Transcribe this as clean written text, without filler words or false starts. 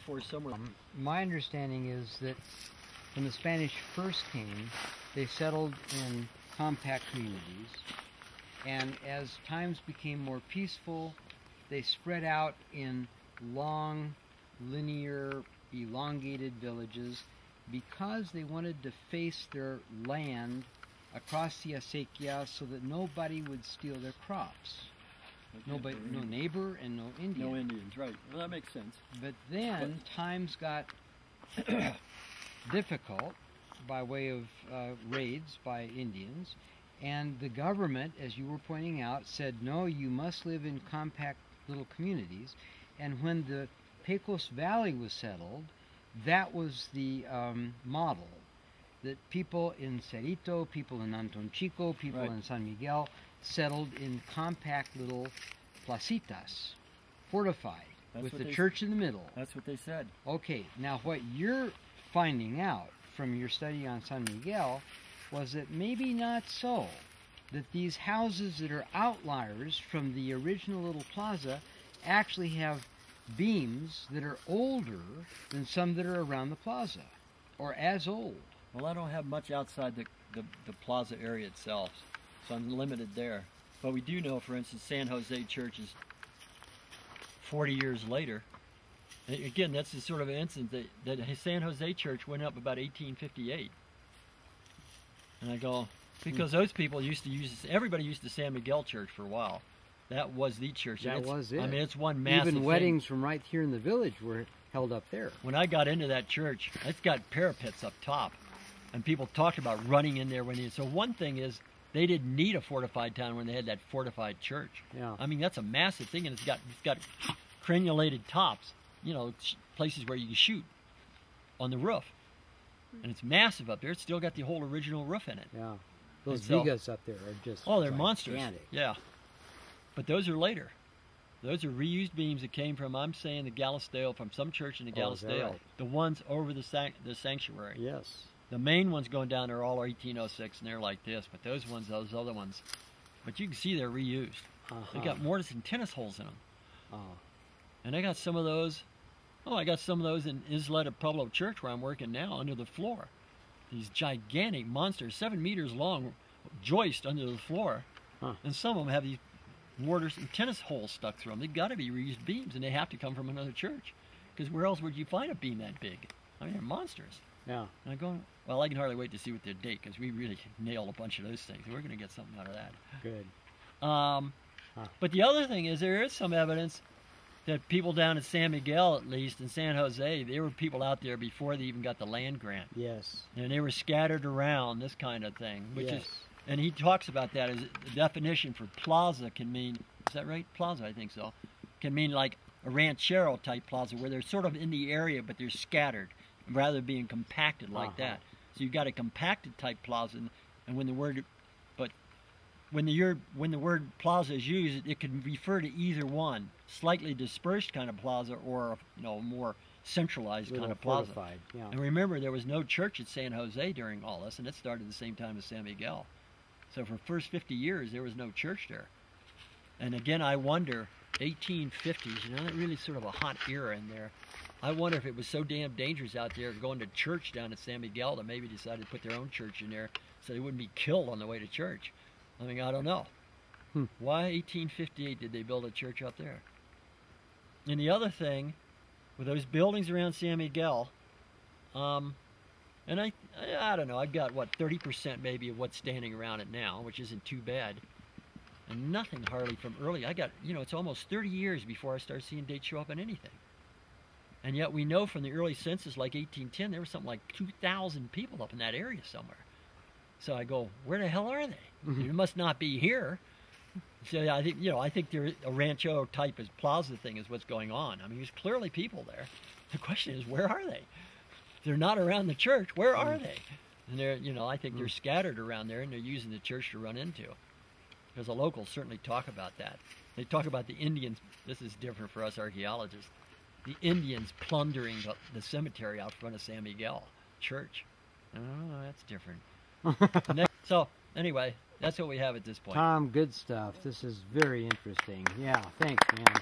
before somewhere. My understanding is that when the Spanish first came, they settled in compact communities, and as times became more peaceful, they spread out in long, linear, elongated villages because they wanted to face their land across the acequia so that nobody would steal their crops. Nobody, no neighbor and no Indian. No Indians, right. Well, that makes sense. But then times got difficult by way of raids by Indians, and the government, as you were pointing out, said, no, you must live in compact little communities. And when the Pecos Valley was settled, that was the model, that people in Cerrito, people in Anton Chico, people in San Miguel settled in compact little placitas, fortified, with the church in the middle. That's what they said. Okay, now what you're finding out from your study on San Miguel was that maybe not so, that these houses that are outliers from the original little plaza actually have beams that are older than some that are around the plaza, or as old. Well, I don't have much outside the plaza area itself, so I'm limited there. But we do know, for instance, San Jose Church is 40 years later. And again, that's the sort of instance that San Jose Church went up about 1858. And I go, because those people used to use, everybody used the San Miguel Church for a while. That was the church. That was it. I mean, it's one massive Even weddings from right here in the village were held up there. When I got into that church, it's got parapets up top. And people talked about running in there when they... So one thing is, they didn't need a fortified town when they had that fortified church. Yeah. I mean, that's a massive thing, and it's got crenulated tops, you know, places where you can shoot on the roof. And it's massive up there. It's still got the whole original roof in it. Yeah. Those vigas up there are just oh, they're gigantic. Monsters. Yeah. But those are later. Those are reused beams that came from, I'm saying, the Galisteo, from some church in the Galisteo. Right? The ones over the sanctuary. Yes. The main ones going down there are all 1806, and they're like this. But those ones, those other ones, but you can see they're reused. They got mortise and tennis holes in them. And I got some of those. Oh, I got some of those in Isleta Pueblo Church where I'm working now, under the floor. These gigantic monsters, 7 meters long, joist under the floor. And some of them have these mortars and tennis holes stuck through them. They've got to be reused beams, and they have to come from another church. Because where else would you find a beam that big? I mean, they're monsters. Yeah. And I go, well, I can hardly wait to see what their date, because we really nailed a bunch of those things. We're going to get something out of that. Good. But the other thing is, there is some evidence that people down at San Miguel, at least, in San Jose, there were people out there before they even got the land grant. Yes. And they were scattered around, this kind of thing. Which is, and he talks about that as the definition for plaza can mean, is that right? Plaza, I think so. Can mean like a ranchero type plaza, where they're sort of in the area, but they're scattered, rather than being compacted like that. So you've got a compacted type plaza, and when the word, but when the word plaza is used, it can refer to either one, slightly dispersed kind of plaza, or more centralized kind of plaza. Yeah. And remember, there was no church at San Jose during all this, and it started at the same time as San Miguel. So for the first 50 years, there was no church there. And again, I wonder, 1850s, that really sort of a hot era in there. I wonder if it was so damn dangerous out there going to church down at San Miguel that maybe decided to put their own church in there so they wouldn't be killed on the way to church. I mean, I don't know. Why 1858 did they build a church up there? And the other thing, with those buildings around San Miguel, and I don't know, I've got, 30% maybe of what's standing around it now, which isn't too bad. And nothing hardly from early. I got, it's almost 30 years before I start seeing dates show up in anything. And yet we know from the early census, like 1810, there was something like 2,000 people up in that area somewhere. So I go, where the hell are they? They must not be here. So I think, I think they're a rancho type as plaza thing is what's going on. I mean, there's clearly people there. The question is, where are they? They're not around the church. Where are they? And they're, I think they're scattered around there, and they're using the church to run into. Because the locals certainly talk about that. They talk about the Indians. This is different for us archaeologists. The Indians plundering the cemetery out front of San Miguel Church. Oh, that's different. So, anyway, that's what we have at this point. Tom, good stuff. This is very interesting. Yeah, thanks, man.